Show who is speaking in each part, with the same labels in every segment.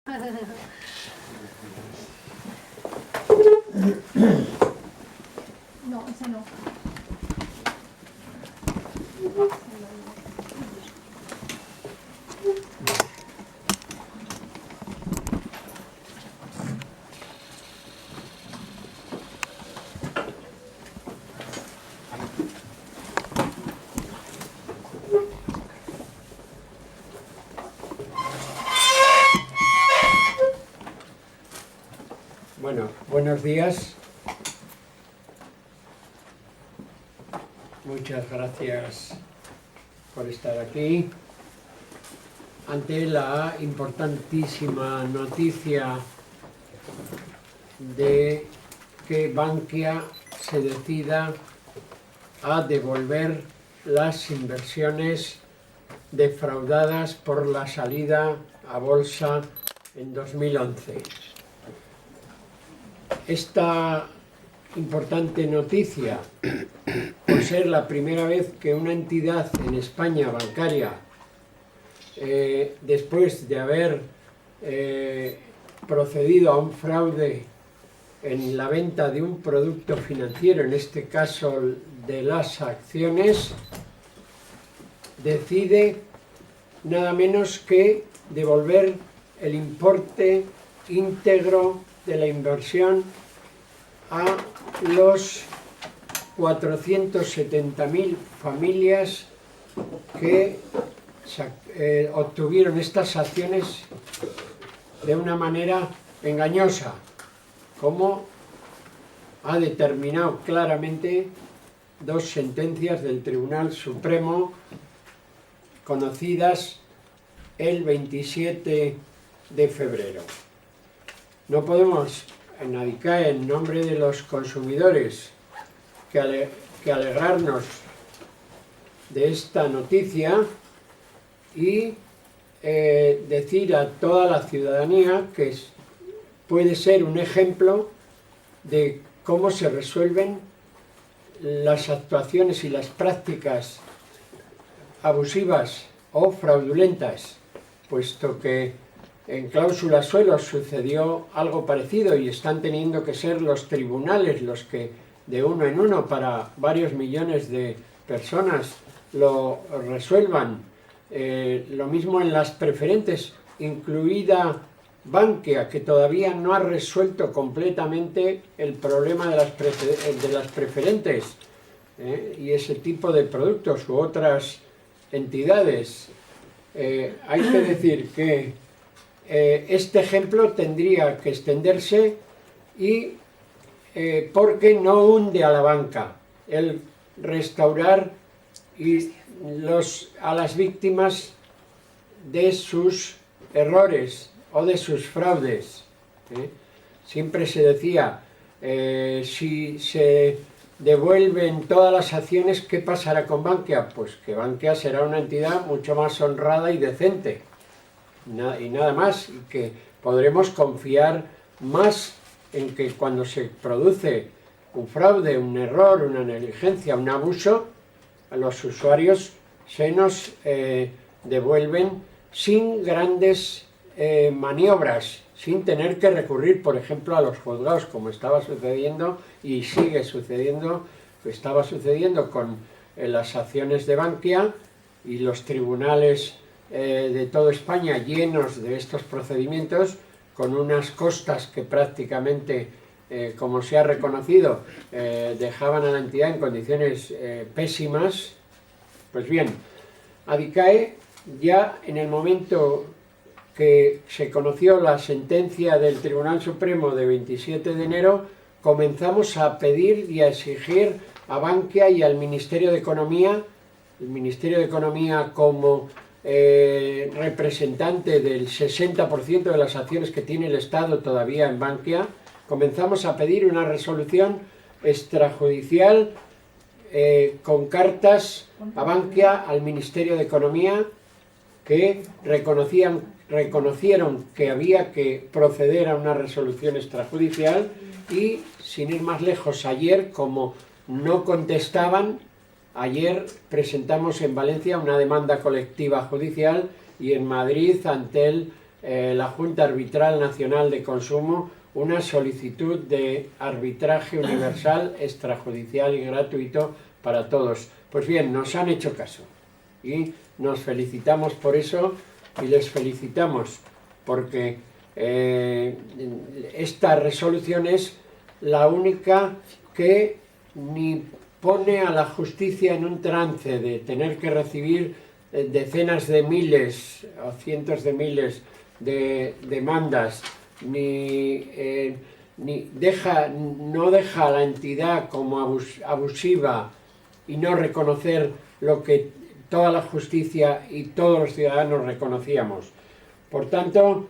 Speaker 1: No, ese no.
Speaker 2: Bueno, buenos días. Muchas gracias por estar aquí. Ante la importantísima noticia de que Bankia se decida a devolver las inversiones defraudadas por la salida a bolsa en 2011. Esta importante noticia, por ser la primera vez que una entidad en España bancaria, después de haber procedido a un fraude en la venta de un producto financiero, en este caso de las acciones, decide nada menos que devolver el importe íntegro de la inversión a los 470.000 familias que obtuvieron estas acciones de una manera engañosa, como ha determinado claramente dos sentencias del Tribunal Supremo conocidas el 27 de febrero. No podemos, en ADICAE, en nombre de los consumidores, que alegrarnos de esta noticia y decir a toda la ciudadanía que puede ser un ejemplo de cómo se resuelven las actuaciones y las prácticas abusivas o fraudulentas, puesto que en cláusula suelo sucedió algo parecido y están teniendo que ser los tribunales los que de uno en uno para varios millones de personas lo resuelvan. Lo mismo en las preferentes, incluida Bankia, que todavía no ha resuelto completamente el problema de las preferentes y ese tipo de productos u otras entidades. Hay que decir que este ejemplo tendría que extenderse y porque no hunde a la banca el restaurar a las víctimas de sus errores o de sus fraudes. Siempre se decía, si se devuelven todas las acciones, ¿qué pasará con Bankia? Pues que Bankia será una entidad mucho más honrada y decente, y nada más, y que podremos confiar más en que cuando se produce un fraude, un error, una negligencia, un abuso, a los usuarios se nos devuelven sin grandes maniobras, sin tener que recurrir, por ejemplo, a los juzgados, como estaba sucediendo y sigue sucediendo, estaba sucediendo con las acciones de Bankia y los tribunales de toda España llenos de estos procedimientos, con unas costas que prácticamente, como se ha reconocido, dejaban a la entidad en condiciones pésimas. Pues bien, ADICAE, ya en el momento que se conoció la sentencia del Tribunal Supremo de 27 de enero, comenzamos a pedir y a exigir a Bankia y al Ministerio de Economía, el Ministerio de Economía como representante del 60% de las acciones que tiene el Estado todavía en Bankia, comenzamos a pedir una resolución extrajudicial con cartas a Bankia, al Ministerio de Economía, que reconocieron que había que proceder a una resolución extrajudicial y, sin ir más lejos, ayer, como no contestaban, ayer presentamos en Valencia una demanda colectiva judicial y en Madrid ante el la Junta Arbitral Nacional de Consumo una solicitud de arbitraje universal, extrajudicial y gratuito para todos. Pues bien, nos han hecho caso y nos felicitamos por eso y les felicitamos porque esta resolución es la única que ni pone a la justicia en un trance de tener que recibir decenas de miles o cientos de miles de demandas, no deja a la entidad como abusiva y no reconocer lo que toda la justicia y todos los ciudadanos reconocíamos. Por tanto,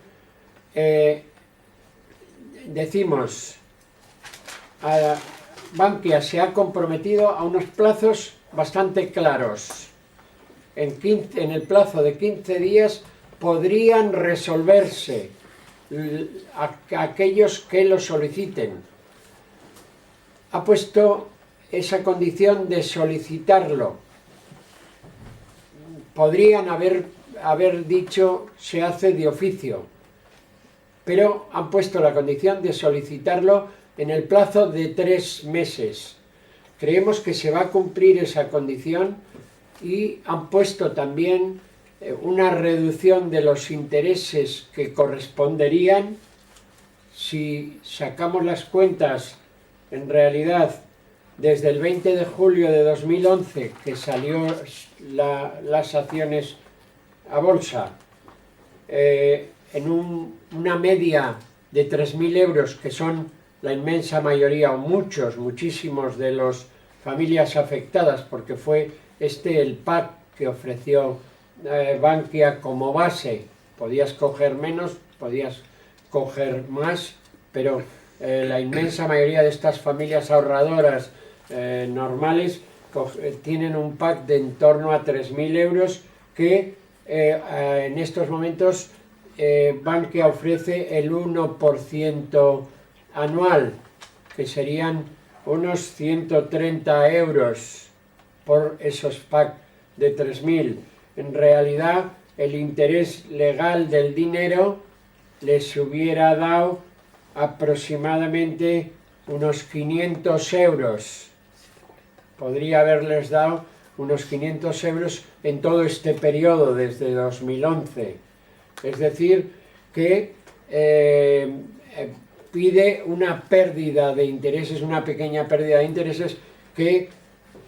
Speaker 2: decimos, Bankia se ha comprometido a unos plazos bastante claros. En el plazo de 15 días podrían resolverse aquellos que lo soliciten. Ha puesto esa condición de solicitarlo. Podrían haber dicho se hace de oficio, pero han puesto la condición de solicitarlo en el plazo de 3 meses. Creemos que se va a cumplir esa condición y han puesto también una reducción de los intereses que corresponderían. Si sacamos las cuentas, en realidad, desde el 20 de julio de 2011, que salió las acciones a bolsa, en una media de 3.000 euros, que son la inmensa mayoría, o muchísimos de las familias afectadas, porque fue el pack que ofreció Bankia como base. Podías coger menos, podías coger más, pero la inmensa mayoría de estas familias ahorradoras normales tienen un pack de en torno a 3.000 euros que en estos momentos Bankia ofrece el 1% anual, que serían unos 130 euros por esos packs de 3.000. En realidad, el interés legal del dinero les hubiera dado aproximadamente unos 500 euros. Podría haberles dado unos 500 euros en todo este periodo, desde 2011. Es decir, que pide una pérdida de intereses, una pequeña pérdida de intereses que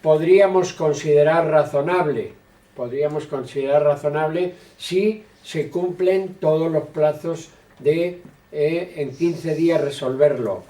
Speaker 2: podríamos considerar razonable. Podríamos considerar razonable si se cumplen todos los plazos de en 15 días resolverlo.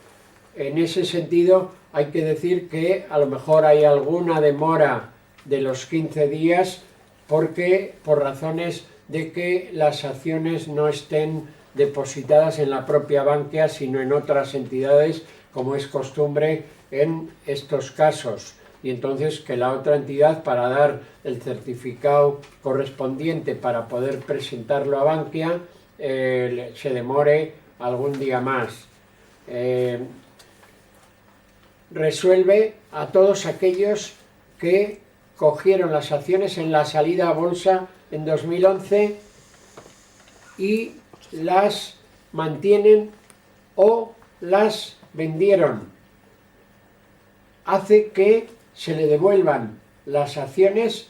Speaker 2: En ese sentido, hay que decir que a lo mejor hay alguna demora de los 15 días porque por razones de que las acciones no estén depositadas en la propia Bankia, sino en otras entidades, como es costumbre en estos casos. Y entonces que la otra entidad, para dar el certificado correspondiente para poder presentarlo a Bankia, se demore algún día más. Resuelve a todos aquellos que cogieron las acciones en la salida a bolsa en 2011 y las mantienen o las vendieron. Hace que se le devuelvan las acciones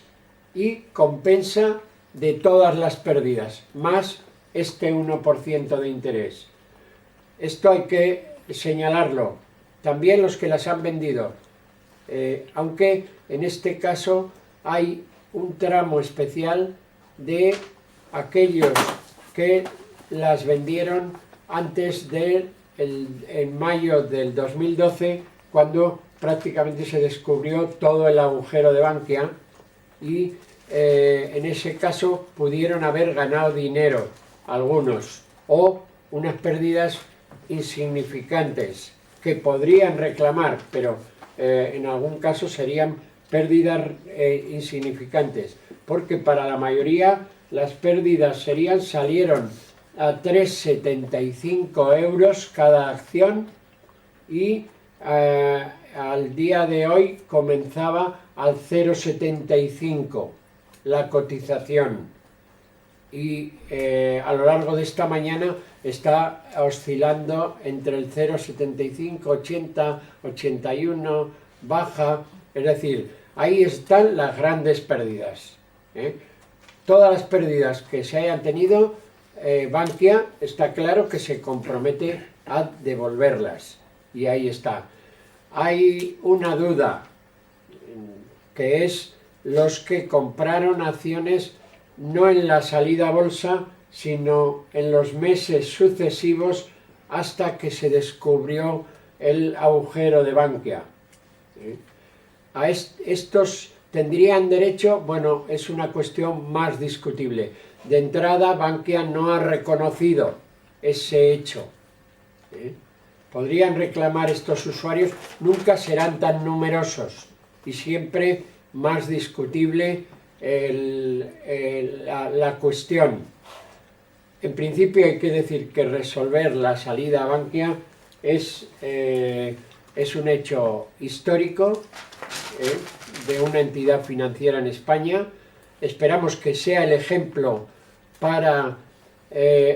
Speaker 2: y compensa de todas las pérdidas, más este 1% de interés. Esto hay que señalarlo. También los que las han vendido, aunque en este caso hay un tramo especial de aquellos que las vendieron antes en mayo del 2012, cuando prácticamente se descubrió todo el agujero de Bankia y en ese caso pudieron haber ganado dinero algunos o unas pérdidas insignificantes que podrían reclamar, pero en algún caso serían pérdidas insignificantes, porque para la mayoría las pérdidas salieron a 3,75 euros cada acción y al día de hoy comenzaba al 0,75 la cotización y a lo largo de esta mañana está oscilando entre el 0,75, 80, 81, baja, es decir, ahí están las grandes pérdidas. Todas las pérdidas que se hayan tenido, Bankia está claro que se compromete a devolverlas, y ahí está. Hay una duda, que es los que compraron acciones no en la salida a bolsa, sino en los meses sucesivos hasta que se descubrió el agujero de Bankia. A estos tendrían derecho, bueno, es una cuestión más discutible. De entrada, Bankia no ha reconocido ese hecho. Podrían reclamar estos usuarios, nunca serán tan numerosos y siempre más discutible la cuestión. En principio hay que decir que resolver la salida a Bankia es un hecho histórico de una entidad financiera en España. Esperamos que sea el ejemplo para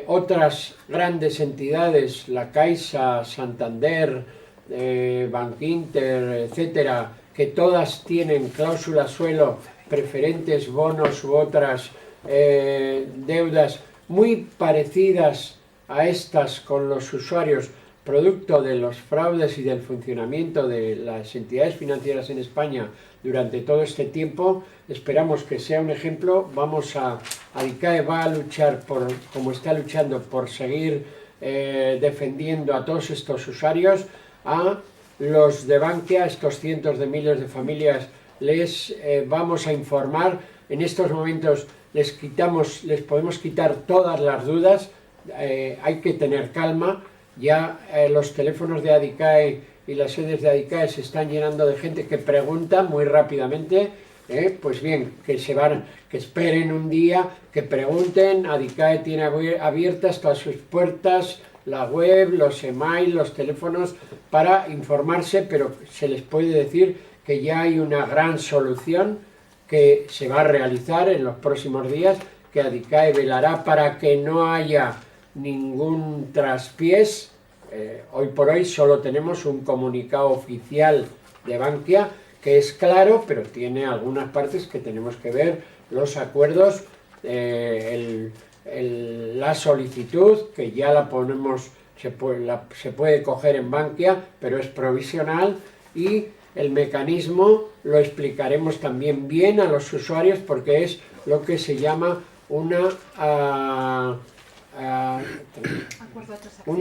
Speaker 2: otras grandes entidades, la Caixa, Santander, Bankinter, etcétera, que todas tienen cláusula suelo, preferentes, bonos u otras deudas muy parecidas a estas con los usuarios, producto de los fraudes y del funcionamiento de las entidades financieras en España durante todo este tiempo. Esperamos que sea un ejemplo. ADICAE va a luchar, como está luchando, por seguir defendiendo a todos estos usuarios. A los de Bankia, estos cientos de miles de familias, les vamos a informar. En estos momentos les podemos quitar todas las dudas. Hay que tener calma. Ya los teléfonos de ADICAE y las sedes de ADICAE se están llenando de gente que pregunta muy rápidamente. Pues bien, que esperen un día, que pregunten. ADICAE tiene abiertas todas sus puertas, la web, los emails, los teléfonos, para informarse, pero se les puede decir que ya hay una gran solución que se va a realizar en los próximos días, que ADICAE velará para que no haya ningún traspiés. Hoy por hoy solo tenemos un comunicado oficial de Bankia que es claro, pero tiene algunas partes que tenemos que ver, los acuerdos, la solicitud, que ya la ponemos, se puede coger en Bankia, pero es provisional, y el mecanismo lo explicaremos también bien a los usuarios, porque es lo que se llama un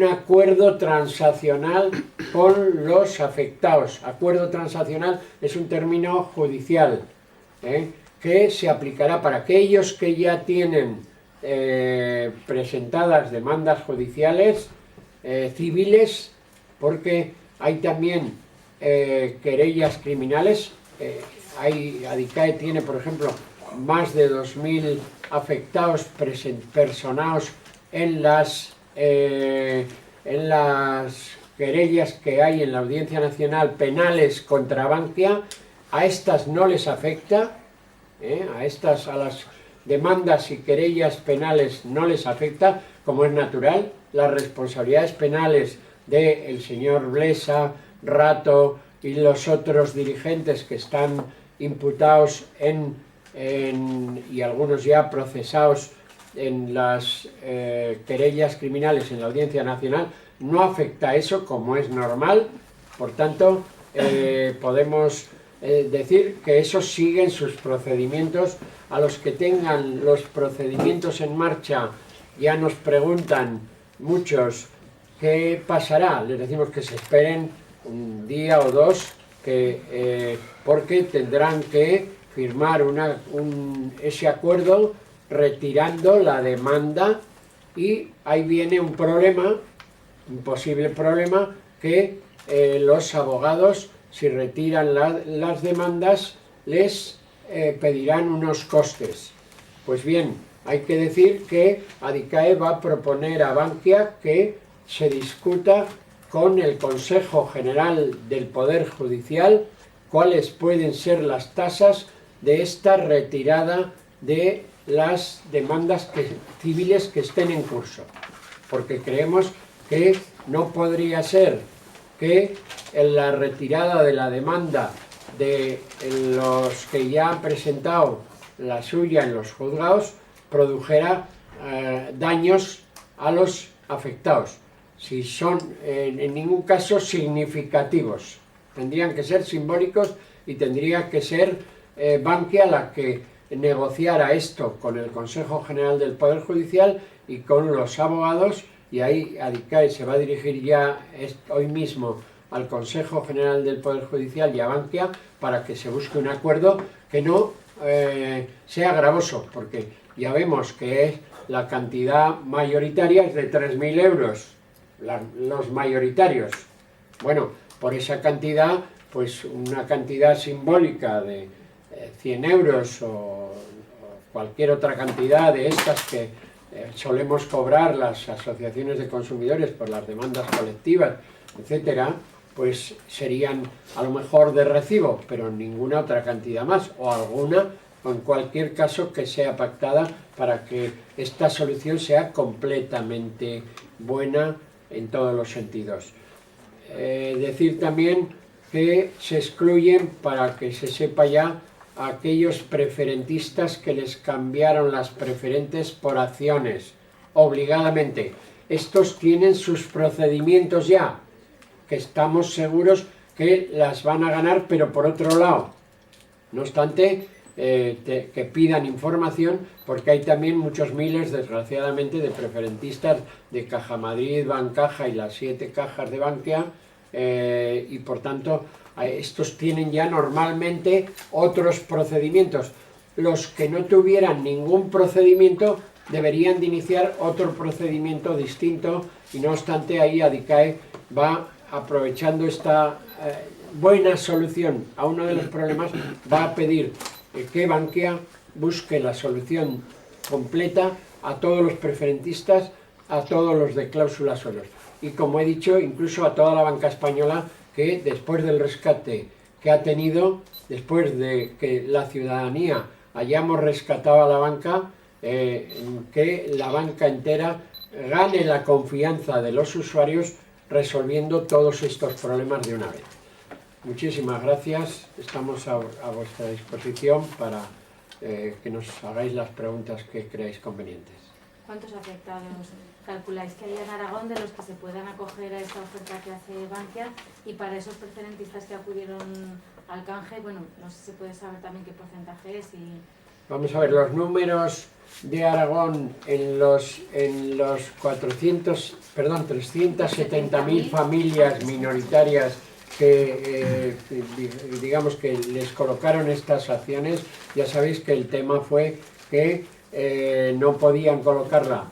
Speaker 2: acuerdo transaccional con los afectados. Acuerdo transaccional es un término judicial que se aplicará para aquellos que ya tienen presentadas demandas judiciales civiles, porque hay también querellas criminales. ADICAE tiene, por ejemplo, más de 2.000 afectados personados en las querellas que hay en la Audiencia Nacional penales contra Bankia. A estas no les afecta, a las demandas y querellas penales no les afecta, como es natural. Las responsabilidades penales del señor Blesa, Rato y los otros dirigentes que están imputados y algunos ya procesados en las querellas criminales en la Audiencia Nacional, no afecta a eso, como es normal. Por tanto, podemos decir que esos siguen sus procedimientos. A los que tengan los procedimientos en marcha, ya nos preguntan muchos qué pasará. Les decimos que se esperen un día o dos, porque tendrán que firmar ese acuerdo retirando la demanda, y ahí viene un posible problema, que los abogados, si retiran las demandas, les pedirán unos costes. Pues bien, hay que decir que ADICAE va a proponer a Bankia que se discuta con el Consejo General del Poder Judicial cuáles pueden ser las tasas de esta retirada de las demandas civiles que estén en curso, porque creemos que no podría ser que en la retirada de la demanda de los que ya han presentado la suya en los juzgados produjera daños a los afectados, si son en ningún caso significativos. Tendrían que ser simbólicos y tendría que ser Bankia la que negociara esto con el Consejo General del Poder Judicial y con los abogados, y ahí ADICAE se va a dirigir ya hoy mismo al Consejo General del Poder Judicial y a Bankia para que se busque un acuerdo que no sea gravoso, porque ya vemos que la cantidad mayoritaria es de 3.000 euros, los mayoritarios. Bueno, por esa cantidad, pues una cantidad simbólica de 100 euros o cualquier otra cantidad de estas que solemos cobrar las asociaciones de consumidores por las demandas colectivas, etcétera, pues serían a lo mejor de recibo, pero ninguna otra cantidad más, o alguna, o en cualquier caso que sea pactada para que esta solución sea completamente buena en todos los sentidos. Decir también que se excluyen, para que se sepa ya, a aquellos preferentistas que les cambiaron las preferentes por acciones, obligadamente. Estos tienen sus procedimientos ya, que estamos seguros que las van a ganar, pero por otro lado. No obstante, que pidan información, porque hay también muchos miles, desgraciadamente, de preferentistas de Caja Madrid, Bancaja y las 7 cajas de Bankia, y por tanto estos tienen ya normalmente otros procedimientos. Los que no tuvieran ningún procedimiento deberían de iniciar otro procedimiento distinto, y no obstante ahí ADICAE va aprovechando esta buena solución a uno de los problemas, va a pedir que Bankia busque la solución completa a todos los preferentistas, a todos los de cláusulas suelos, y como he dicho, incluso a toda la banca española, que después del rescate que ha tenido, después de que la ciudadanía hayamos rescatado a la banca, que la banca entera gane la confianza de los usuarios resolviendo todos estos problemas de una vez. Muchísimas gracias, estamos a vuestra disposición para que nos hagáis las preguntas que creáis convenientes.
Speaker 3: ¿Cuántos afectados calculáis que hay en Aragón de los que se puedan acoger a esta oferta que hace Bankia? Y para esos preferentistas que acudieron al canje, bueno, no sé si se puede saber también qué porcentaje es.
Speaker 2: Vamos a ver, los números de Aragón en los 370.000 familias minoritarias que digamos que les colocaron estas acciones. Ya sabéis que el tema fue que no podían colocarla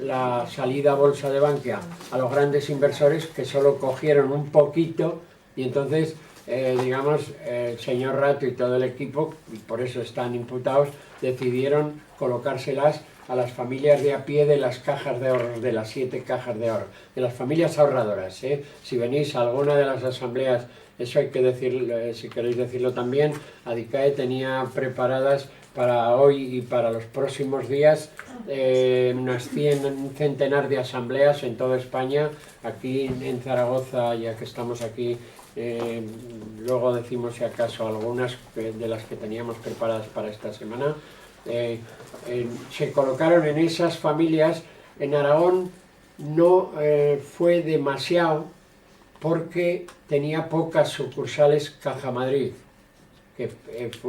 Speaker 2: la salida a bolsa de Bankia a los grandes inversores, que solo cogieron un poquito, y entonces digamos el señor Rato y todo el equipo, y por eso están imputados, decidieron colocárselas a las familias de a pie de las cajas de ahorros, de las 7 cajas de ahorro, de las familias ahorradoras. Si venís a alguna de las asambleas, eso hay que decirlo, si queréis decirlo también, ADICAE tenía preparadas para hoy y para los próximos días un centenar de asambleas en toda España. Aquí en Zaragoza, ya que estamos aquí, luego decimos si acaso algunas de las que teníamos preparadas para esta semana. Se colocaron en esas familias. En Aragón no fue demasiado, porque tenía pocas sucursales Caja Madrid, que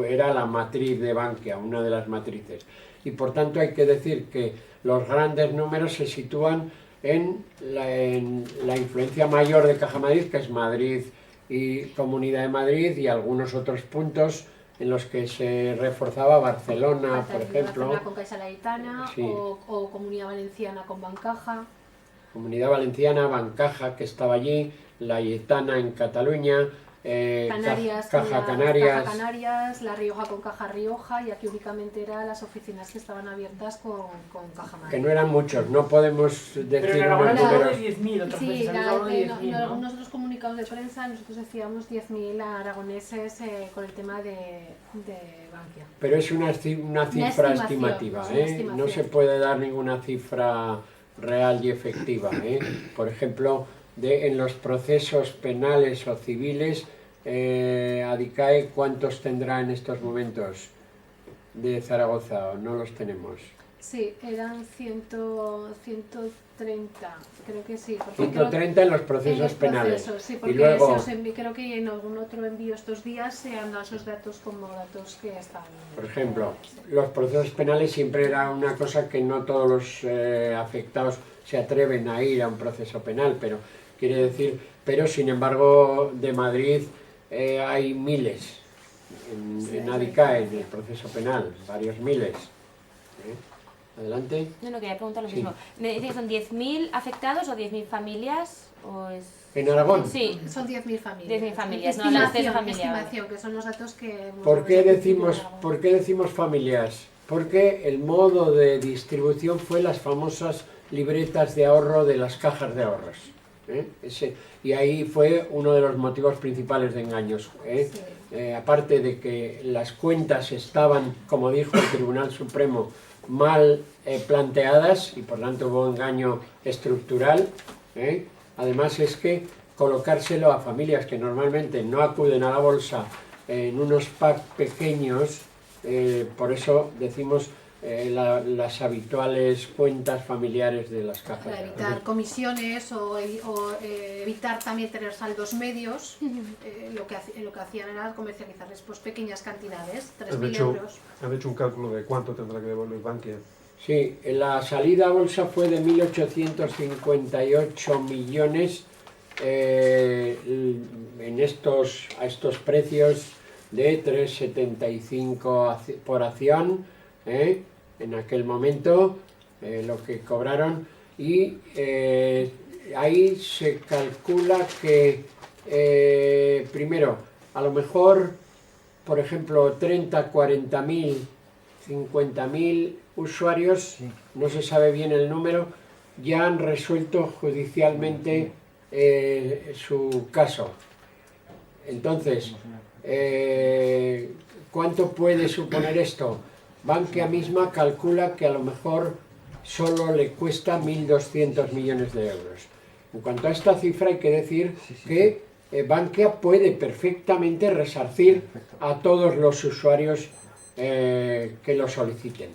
Speaker 2: era la matriz de Bankia, una de las matrices, y por tanto hay que decir que los grandes números se sitúan en la influencia mayor de Caja Madrid, que es Madrid y Comunidad de Madrid, y algunos otros puntos en los que se reforzaba Barcelona, por ejemplo.
Speaker 1: Barcelona con Caixa Laietana, sí. o Comunidad Valenciana con Bancaja.
Speaker 2: Comunidad Valenciana, Bancaja, que estaba allí, Laietana en Cataluña,
Speaker 1: Canarias,
Speaker 2: Caja
Speaker 1: Canarias. Caja Canarias, La Rioja con Caja Rioja, y aquí únicamente eran las oficinas que estaban abiertas con Caja Madrid.
Speaker 2: Que no eran muchos, no podemos decir
Speaker 4: pero en Aragón
Speaker 2: números.
Speaker 4: de 10.000, otras veces han hablado de 10.000, ¿no?
Speaker 1: Nosotros comunicamos comunicados de prensa nosotros decíamos 10.000 aragoneses con el tema de Bankia.
Speaker 2: Pero es una cifra estimativa,
Speaker 1: es una estimación.
Speaker 2: No se puede dar ninguna cifra real y efectiva. Por ejemplo, en los procesos penales o civiles, Adicae, ¿cuántos tendrá en estos momentos de Zaragoza? ¿No los tenemos?
Speaker 1: Sí, eran 130, creo que sí.
Speaker 2: 130 en los procesos penales.
Speaker 1: Sí, porque
Speaker 2: y luego,
Speaker 1: creo que en algún otro envío estos días se han dado esos datos como datos que están...
Speaker 2: Por ejemplo, los procesos penales siempre era una cosa que no todos los afectados se atreven a ir a un proceso penal, pero quiere decir, pero sin embargo de Madrid hay miles en Adicae, en el proceso penal, varios miles. Adelante.
Speaker 4: No, quería preguntar lo
Speaker 2: Sí.
Speaker 4: mismo. ¿Me dice que son 10.000 afectados o 10.000 familias? ¿O es...
Speaker 2: ¿En Aragón?
Speaker 4: Sí.
Speaker 1: Son 10.000 familias.
Speaker 4: 10.000 familias, no la
Speaker 1: Estimación,
Speaker 4: familiar.
Speaker 1: estimación, que son los datos que...
Speaker 2: ¿Por qué decimos familias? Porque el modo de distribución fue las famosas libretas de ahorro de las cajas de ahorros. Y ahí fue uno de los motivos principales de engaños.
Speaker 1: Sí.
Speaker 2: Aparte de que las cuentas estaban, como dijo el Tribunal Supremo, mal planteadas y por tanto hubo engaño estructural. Además es que colocárselo a familias que normalmente no acuden a la bolsa en unos packs pequeños, por eso decimos las habituales cuentas familiares de las cajas.
Speaker 1: Para evitar comisiones o evitar también tener saldos medios, lo que hacían era comercializarles pues, pequeñas cantidades, 3.000 euros.
Speaker 5: ¿Han hecho un cálculo de cuánto tendrá que devolver Bankia?
Speaker 2: Sí, la salida a bolsa fue de 1.858 millones a estos precios de 3,75 por acción, en aquel momento, lo que cobraron, y ahí se calcula que, primero, a lo mejor, por ejemplo, 30, 40.000, 50.000 usuarios, no se sabe bien el número, ya han resuelto judicialmente su caso. Entonces, ¿cuánto puede suponer esto? Bankia misma calcula que a lo mejor solo le cuesta 1.200 millones de euros. En cuanto a esta cifra hay que decir que Bankia puede perfectamente resarcir a todos los usuarios que lo soliciten.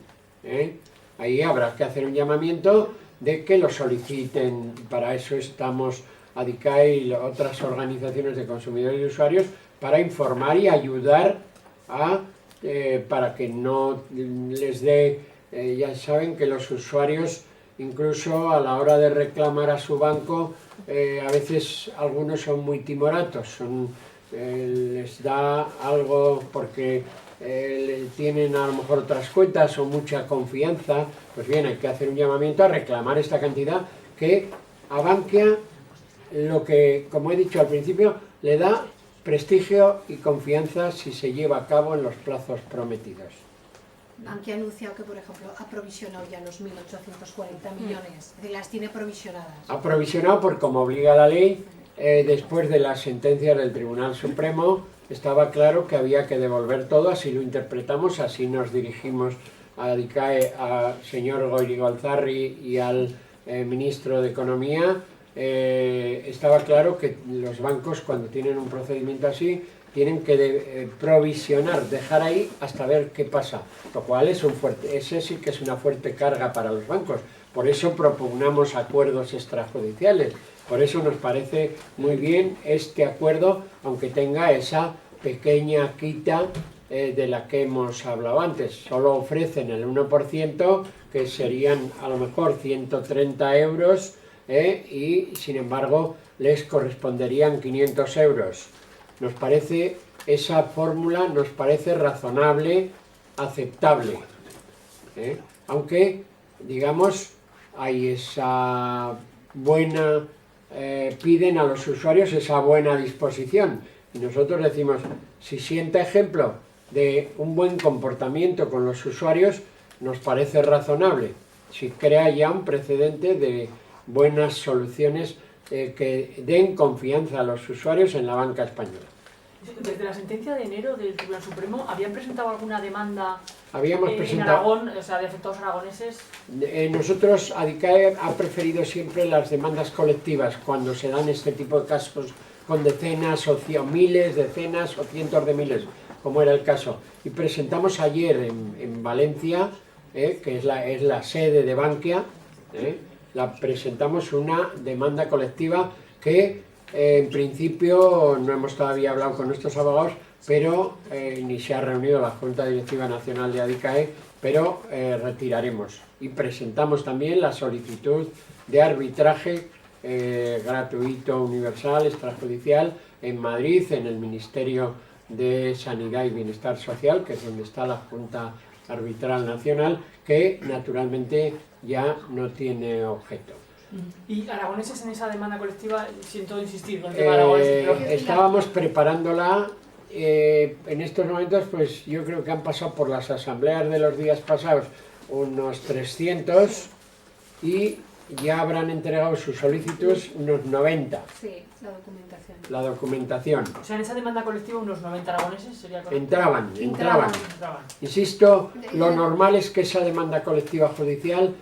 Speaker 2: Ahí habrá que hacer un llamamiento de que lo soliciten. Para eso estamos Adicae y otras organizaciones de consumidores y usuarios para informar y ayudar para que no les dé, ya saben que los usuarios incluso a la hora de reclamar a su banco a veces algunos son muy timoratos, les da algo porque tienen a lo mejor otras cuentas o mucha confianza. Pues bien, hay que hacer un llamamiento a reclamar esta cantidad que a Bankia, lo que, como he dicho al principio, le da prestigio y confianza si se lleva a cabo en los plazos prometidos.
Speaker 1: Bankia ha anunciado que, por ejemplo, ha provisionado ya los 1.840 millones, es decir, las tiene provisionadas.
Speaker 2: Ha provisionado porque, como obliga la ley, después de las sentencias del Tribunal Supremo, estaba claro que había que devolver todo, así lo interpretamos, así nos dirigimos a Adicae, al señor Goirigolzarri y al ministro de Economía. Estaba claro que los bancos, cuando tienen un procedimiento así, tienen que provisionar, dejar ahí hasta ver qué pasa, lo cual ese sí que es una fuerte carga para los bancos. Por eso propugnamos acuerdos extrajudiciales, por eso nos parece muy bien este acuerdo, aunque tenga esa pequeña quita de la que hemos hablado antes. Solo ofrecen el 1%, que serían a lo mejor 130 euros, y sin embargo les corresponderían 500 euros. Nos parece, esa fórmula nos parece razonable, aceptable, aunque, digamos, hay esa buena, piden a los usuarios esa buena disposición, y nosotros decimos, si sienta ejemplo de un buen comportamiento con los usuarios, nos parece razonable, si crea ya un precedente de buenas soluciones que den confianza a los usuarios en la banca española.
Speaker 6: Desde la sentencia de enero del Tribunal Supremo, ¿habían presentado alguna demanda
Speaker 2: Habíamos
Speaker 6: en
Speaker 2: presentado...
Speaker 6: Aragón, o sea, de afectados aragoneses?
Speaker 2: Nosotros, ADICAE ha preferido siempre las demandas colectivas cuando se dan este tipo de casos con decenas o miles, decenas o cientos de miles, como era el caso. Y presentamos ayer en Valencia, que es la sede de Bankia, presentamos una demanda colectiva que en principio no hemos todavía hablado con nuestros abogados, pero ni se ha reunido la Junta Directiva Nacional de ADICAE, pero retiraremos. Y presentamos también la solicitud de arbitraje gratuito, universal, extrajudicial en Madrid, en el Ministerio de Sanidad y Bienestar Social, que es donde está la Junta Arbitral Nacional, que naturalmente ya no tiene objeto.
Speaker 6: ¿Y aragoneses en esa demanda colectiva? Siento insistir con el tema aragoneses, pero...
Speaker 2: Estábamos preparándola. En estos momentos, pues yo creo que han pasado por las asambleas de los días pasados unos 300 y ya habrán entregado sus solicitudes unos 90.
Speaker 1: Sí, la documentación.
Speaker 2: La documentación.
Speaker 6: O sea, en esa demanda colectiva unos 90 aragoneses sería correcto.
Speaker 2: Entraban.
Speaker 6: Entraban.
Speaker 2: Insisto, lo normal es que esa demanda colectiva judicial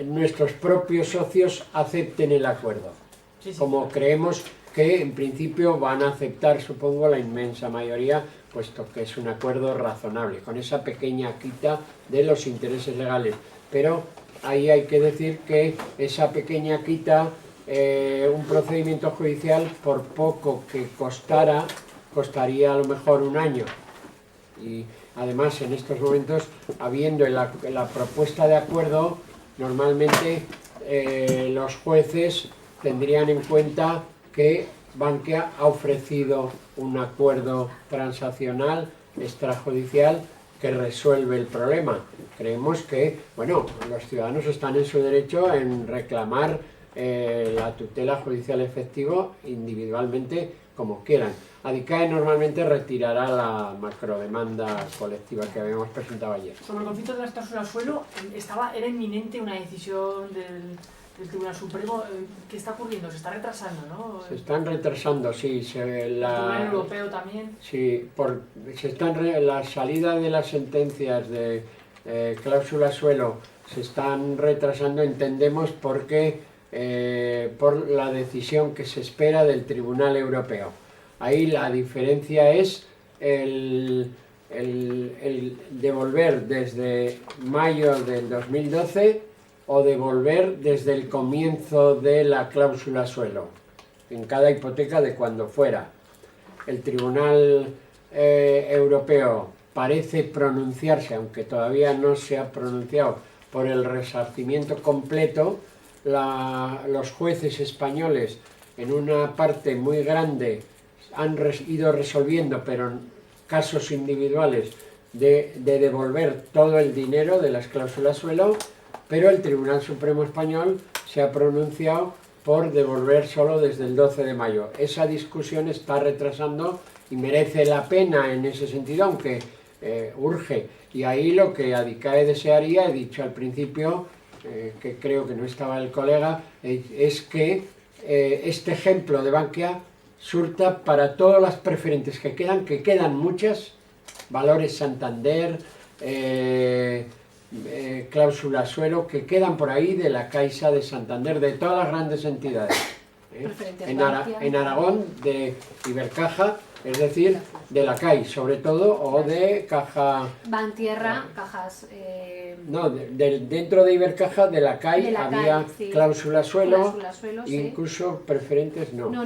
Speaker 2: nuestros propios socios acepten el acuerdo.
Speaker 6: Sí, sí.
Speaker 2: Como creemos que en principio van a aceptar, supongo, la inmensa mayoría, puesto que es un acuerdo razonable, con esa pequeña quita de los intereses legales. Pero ahí hay que decir que esa pequeña quita, un procedimiento judicial, por poco que costara, costaría a lo mejor un año. Y además, en estos momentos, habiendo la propuesta de acuerdo, normalmente los jueces tendrían en cuenta que Bankia ha ofrecido un acuerdo transaccional extrajudicial que resuelve el problema. Creemos que, bueno, los ciudadanos están en su derecho en reclamar la tutela judicial efectiva individualmente como quieran. ADICAE normalmente retirará la macrodemanda colectiva que habíamos presentado ayer.
Speaker 6: Sobre el conflicto de las cláusulas suelo, era inminente una decisión del Tribunal Supremo. ¿Qué está ocurriendo? Se está retrasando, ¿no?
Speaker 2: Se están retrasando, sí.
Speaker 6: El Tribunal Europeo también.
Speaker 2: Sí, la salida de las sentencias de cláusula suelo se están retrasando, entendemos, porque por la decisión que se espera del Tribunal Europeo. Ahí la diferencia es el devolver desde mayo del 2012 o devolver desde el comienzo de la cláusula suelo, en cada hipoteca de cuando fuera. El Tribunal Europeo parece pronunciarse, aunque todavía no se ha pronunciado, por el resarcimiento completo. Los jueces españoles, en una parte muy grande, han ido resolviendo, pero en casos individuales, de devolver todo el dinero de las cláusulas suelo, pero el Tribunal Supremo Español se ha pronunciado por devolver solo desde el 12 de mayo. Esa discusión está retrasando y merece la pena en ese sentido, aunque urge. Y ahí lo que ADICAE desearía, he dicho al principio, que creo que no estaba el colega, es que este ejemplo de Bankia surta para todas las preferentes que quedan muchas, Valores Santander, cláusula suelo, que quedan por ahí de la Caixa de Santander, de todas las grandes entidades. En Aragón, de Ibercaja, es decir, de la CAI, sobre todo, o de Caja...
Speaker 1: Bantierra, cajas...
Speaker 2: No, dentro de Ibercaja, de la CAI, había
Speaker 1: sí.
Speaker 2: cláusula suelo,
Speaker 1: Cláusula suelo, sí.
Speaker 2: incluso preferentes no.
Speaker 1: No,